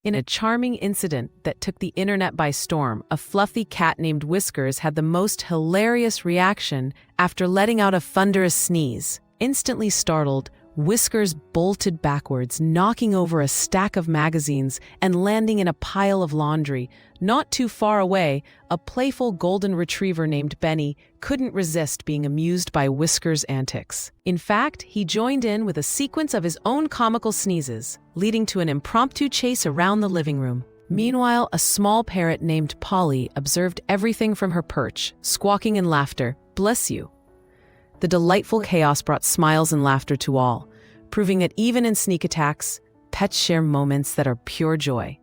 In a charming incident that took the internet by storm, a fluffy cat named Whiskers had the most hilarious reaction after letting out a thunderous sneeze. Instantly startled, Whiskers bolted backwards, knocking over a stack of magazines and landing in a pile of laundry. Not too far away, a playful golden retriever named Benny couldn't resist being amused by Whiskers' antics. In fact, he joined in with a sequence of his own comical sneezes, leading to an impromptu chase around the living room. Meanwhile, a small parrot named Polly observed everything from her perch, squawking in laughter. "Bless you." The delightful chaos brought smiles and laughter to all, proving that even in sneak attacks, pets share moments that are pure joy.